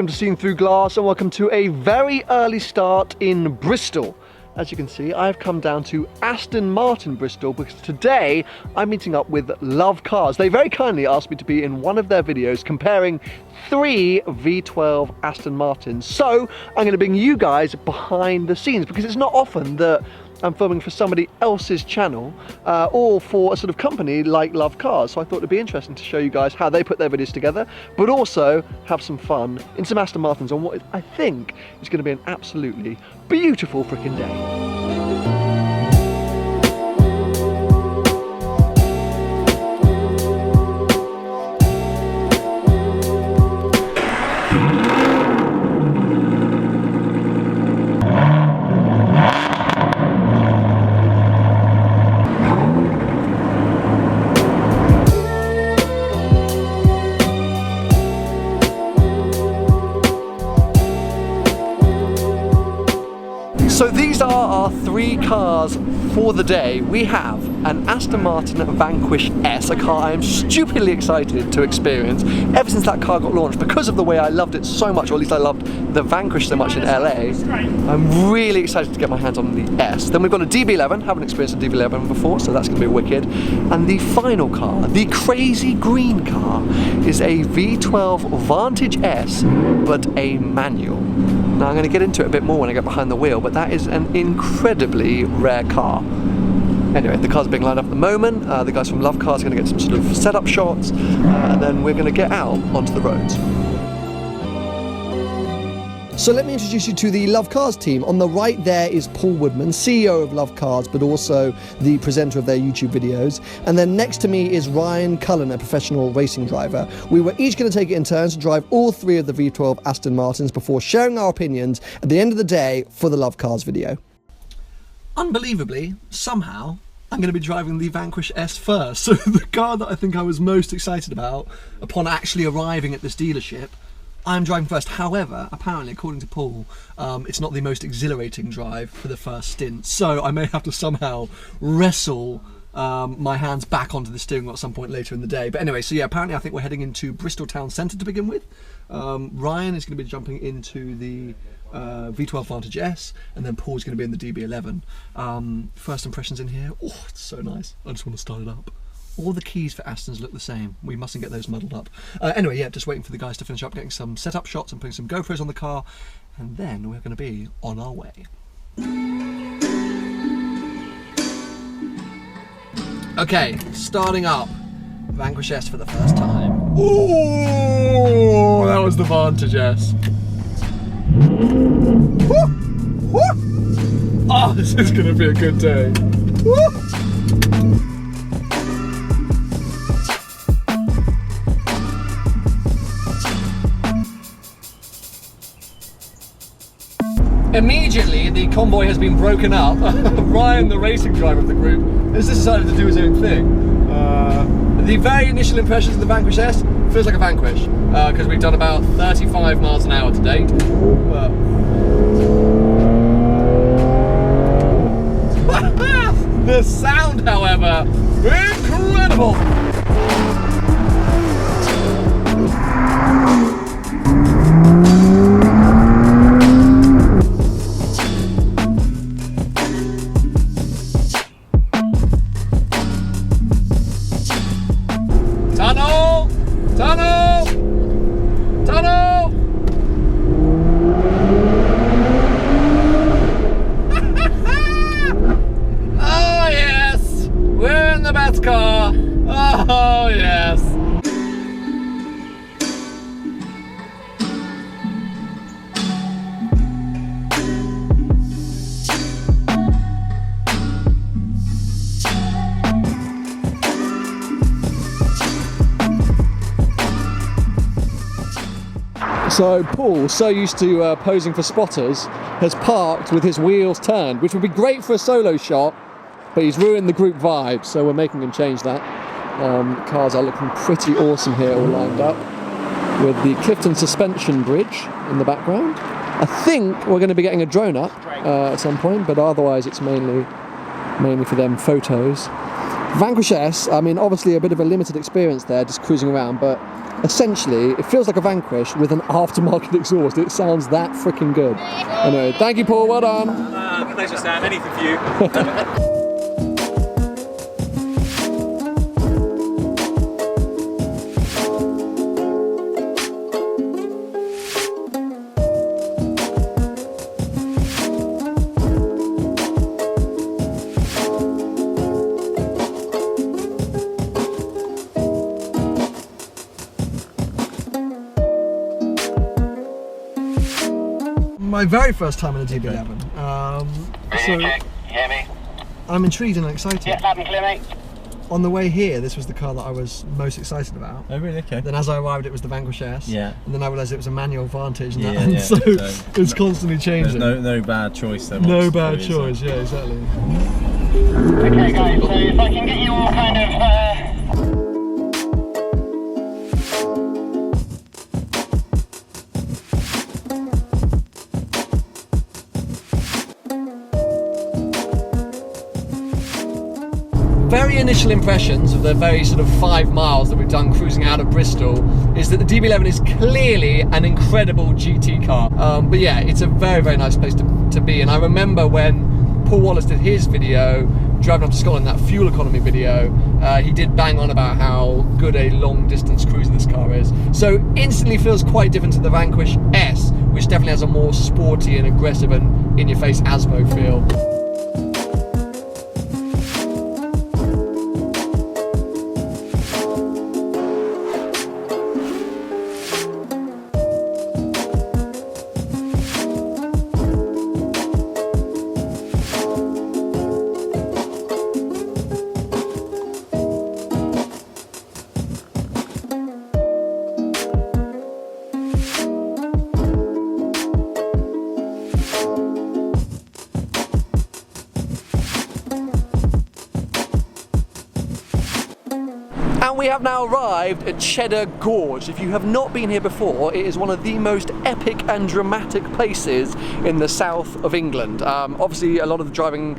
welcome to Seeing Through Glass and welcome to a very early start in Bristol. As you can see, I've come down to Aston Martin Bristol because today I'm meeting up with LoveCars. They very kindly asked me to be in one of their videos comparing 3 V12 Aston Martins. So I'm going to bring you guys behind the scenes because it's not often that I'm filming for somebody else's channel or for a sort of company like LoveCars. So I thought it'd be interesting to show you guys how they put their videos together, but also have some fun in some Aston Martins on what I think is going to be an absolutely beautiful freaking day. So these are our 3 cars for the day. We have an Aston Martin Vanquish S, a car I am stupidly excited to experience ever since that car got launched because of the way I loved it so much, or at least I loved the Vanquish so much in LA. I'm really excited to get my hands on the S. Then we've got a DB11, haven't experienced a DB11 before, so that's going to be wicked. And the final car, the crazy green car, is a V12 Vantage S, but a manual. Now I'm going to get into it a bit more when I get behind the wheel, but that is an incredibly rare car. Anyway, the cars are being lined up at the moment. The guys from LoveCars are going to get some sort of setup shots, and then we're going to get out onto the roads. So let me introduce you to the LoveCars team. On the right there is Paul Woodman, CEO of LoveCars, but also the presenter of their YouTube videos. And then next to me is Ryan Cullen, a professional racing driver. We were each going to take it in turns to drive all 3 of the V12 Aston Martins before sharing our opinions at the end of the day for the LoveCars video. Unbelievably, somehow, I'm going to be driving the Vanquish S first. So the car that I think I was most excited about upon actually arriving at this dealership, I'm driving first. However, apparently, according to Paul, it's not the most exhilarating drive for the first stint. So I may have to somehow wrestle my hands back onto the steering wheel at some point later in the day. But anyway, so yeah, apparently I think we're heading into Bristol Town Centre to begin with. Ryan is going to be jumping into the V12 Vantage S, and then Paul's going to be in the DB11. First impressions in here, oh, it's so nice. I just want to start it up. All the keys for Astons look the same. We mustn't get those muddled up. Anyway, yeah, just waiting for the guys to finish up getting some setup shots and putting some GoPros on the car, and then we're going to be on our way. Okay, starting up. Vanquish S for the first time. Ooh, that was the Vantage S. Woo! Woo! Oh, this is going to be a good day. Woo! Immediately, the convoy has been broken up. Ryan, the racing driver of the group, has decided to do his own thing. The very initial impressions of the Vanquish S feels like a Vanquish, because we've done about 35 miles an hour to date. The sound, however, incredible! Tunnel! Tunnel! Tunnel! Oh yes! We're in the best car! Oh yes! So Paul, so used to posing for spotters, has parked with his wheels turned, which would be great for a solo shot, but he's ruined the group vibe, so we're making him change that. Cars are looking pretty awesome here, all lined up, with the Clifton suspension bridge in the background. I think we're going to be getting a drone up at some point, but otherwise it's mainly for them photos. Vanquish S, I mean, obviously a bit of a limited experience there, just cruising around, but essentially it feels like a Vanquish with an aftermarket exhaust. It sounds that freaking good. Anyway, thank you, Paul, well done. Pleasure, Sam, anything for you. My very first time in a DB11. So you hear me? I'm intrigued and excited. Yeah, loud and clear, mate. On the way here, this was the car that I was most excited about. Oh, really? Okay. Then as I arrived, it was the Vanquish S. Yeah. And then I realised it was a manual Vantage. And, Yeah, and yeah. so So it's constantly changing. There's no bad choice there. No bad choice, yeah, exactly. Okay, guys, so if I can get you all kind of... Very initial impressions of the very sort of 5 miles that we've done cruising out of Bristol is that the DB11 is clearly an incredible GT car. But yeah, it's a very, very nice place to be. And I remember when Paul Wallace did his video, driving up to Scotland, that fuel economy video, he did bang on about how good a long distance cruiser this car is. So instantly feels quite different to the Vanquish S, which definitely has a more sporty and aggressive and in-your-face ASBO feel. And we have now arrived at Cheddar Gorge. If you have not been here before, it is one of the most epic and dramatic places in the south of England. Obviously, a lot of the driving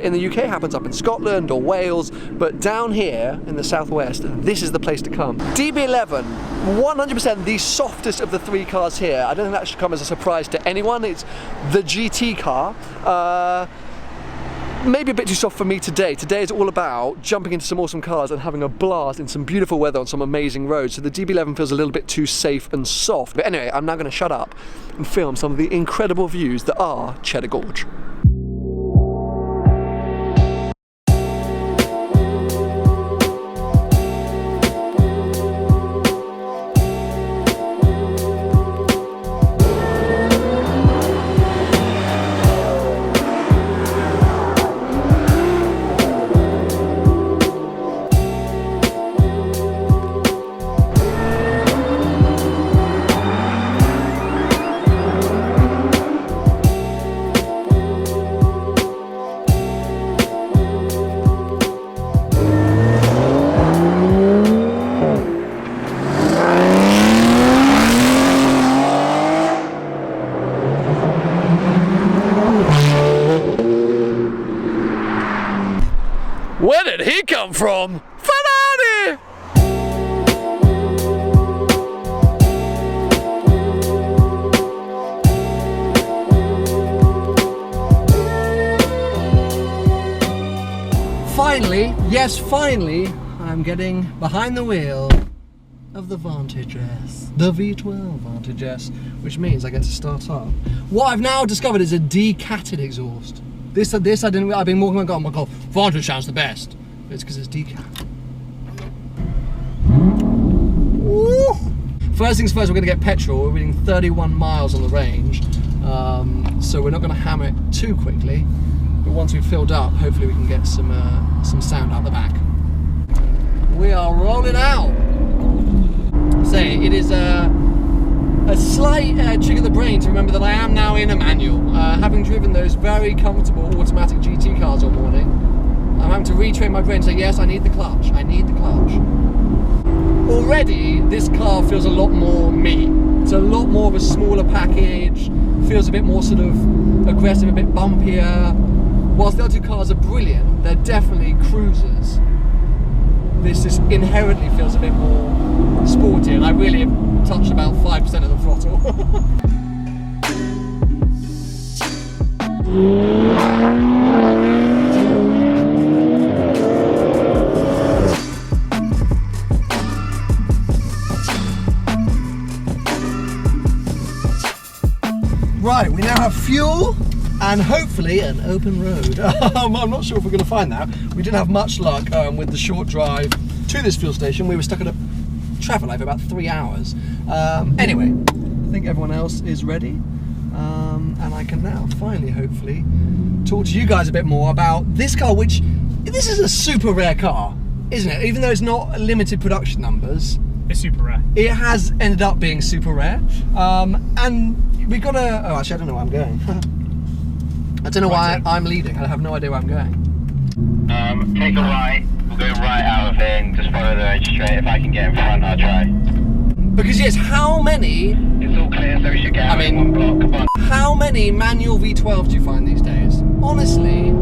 in the UK happens up in Scotland or Wales, but down here in the southwest, this is the place to come. DB11, 100% the softest of the 3 cars here. I don't think that should come as a surprise to anyone. It's the GT car. Maybe a bit too soft for me today. Today is all about jumping into some awesome cars and having a blast in some beautiful weather on some amazing roads. So the DB11 feels a little bit too safe and soft. But anyway, I'm now going to shut up and film some of the incredible views that are Cheddar Gorge. Where did he come from? Ferrari! Finally, yes, finally, I'm getting behind the wheel of the Vantage S, the V12 Vantage S, which means I get to start up. What I've now discovered is a decatted exhaust. This I didn't. I've been walking around. Oh my god, Vantage sounds the best. But it's because it's decat. Woo. First things first, we're going to get petrol. We're reading 31 miles on the range, so we're not going to hammer it too quickly. But once we've filled up, hopefully we can get some sound out the back. We are rolling out. Say it is a slight trick of the brain to remember that I am now in a manual. Having driven those very comfortable automatic GT cars all morning, I'm having to retrain my brain to say, yes, I need the clutch, I need the clutch. Already, this car feels a lot more me. It's a lot more of a smaller package, feels a bit more sort of aggressive, a bit bumpier. Whilst the other 2 cars are brilliant, they're definitely cruisers. this just inherently feels a bit more sporty, and I really have touched about 5% of the throttle. Right, we now have fuel and hopefully an open road. I'm not sure if we're going to find that. We didn't have much luck with the short drive to this fuel station. We were stuck at a traffic light for about 3 hours. Anyway, I think everyone else is ready, and I can now finally, hopefully, talk to you guys a bit more about this car, which, this is a super rare car, isn't it? Even though it's not limited production numbers. It's super rare. It has ended up being super rare. And we got a, oh actually I don't know where I'm going. I don't know why I'm leading, I have no idea where I'm going. Take a right, we'll go right out of here and just follow the road straight. If I can get in front, I'll try. Because yes, how many... It's all clear, so we should get out in one block. Come on. How many manual V12s do you find these days? Honestly...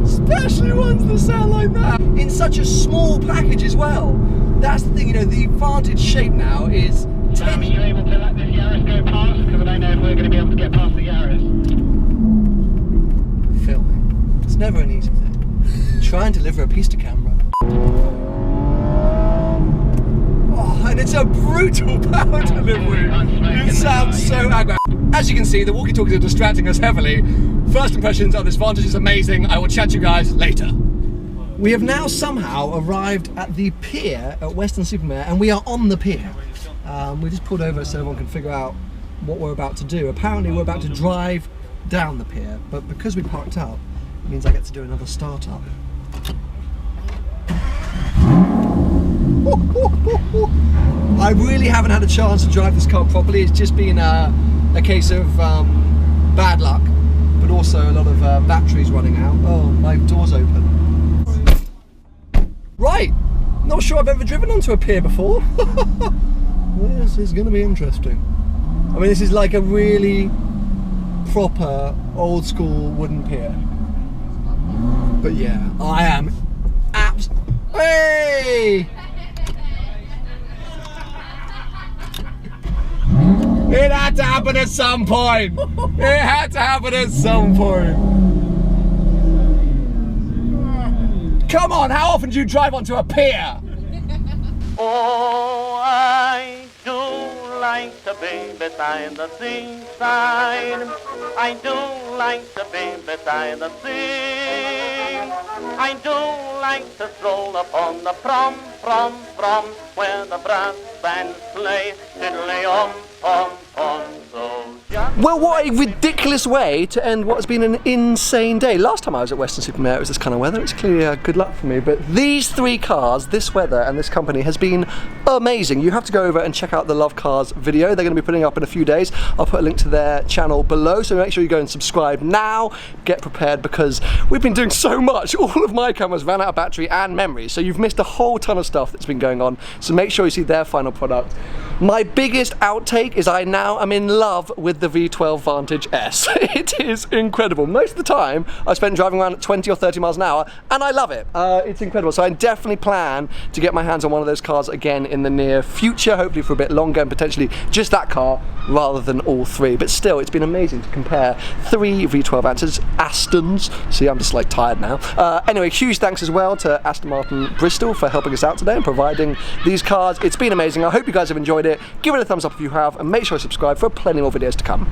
Especially ones that sound like that. In such a small package as well. That's the thing, you know, the Vantage shape now is... Are you able to let this Yaris go past? Because I don't know if we're going to be able to get past the Yaris. Filming. It's never an easy thing. Try and deliver a piece to camera. Oh, and it's a brutal power delivery. It sounds so aggro. As you can see, the walkie-talkies are distracting us heavily. First impressions of this Vantage is amazing. I will chat to you guys later. We have now somehow arrived at the pier at Weston-super-Mare, and we are on the pier. We just pulled over so everyone can figure out what we're about to do. Apparently we're about to drive down the pier, but because we parked up, it means I get to do another startup. I really haven't had a chance to drive this car properly. It's just been a case of bad luck, but also a lot of batteries running out. Oh, my door's open. Right, not sure I've ever driven onto a pier before. This is going to be interesting. I mean, this is like a really proper old school wooden pier. But yeah, I am hey! It had to happen at some point. It had to happen at some point. Come on, how often do you drive onto a pier? Oh, I do like to be beside the seaside. I do like to be beside the sea. I do like to stroll upon the from, where the brass bands play, diddly pom, so just... Well, what a ridiculous way to end what has been an insane day. Last time I was at Weston-super-Mare, it was this kind of weather. It's clearly good luck for me, but these 3 cars, this weather and this company has been amazing. You have to go over and check out the LoveCars video. They're going to be putting up in a few days. I'll put a link to their channel below, so make sure you go and subscribe now. Get prepared, because we've been doing so much. All of my cameras ran out of battery and memory, so you've missed a whole ton of stuff that's been going on. So make sure you see their final product. My biggest outtake is I now am in love with the V12 Vantage S. It is incredible. Most of the time I spent driving around at 20 or 30 miles an hour, and I love it. It's incredible. So I definitely plan to get my hands on one of those cars again in the near future, hopefully for a bit longer, and potentially just that car rather than all 3. But still, it's been amazing to compare 3 V12 Vantages, Astons. See, I'm just like tired now. Anyway, huge thanks as well to Aston Martin Bristol for helping us out today and providing these cars. It's been amazing. I hope you guys have enjoyed it. Give it a thumbs up if you have, and make sure to subscribe for plenty more videos to come.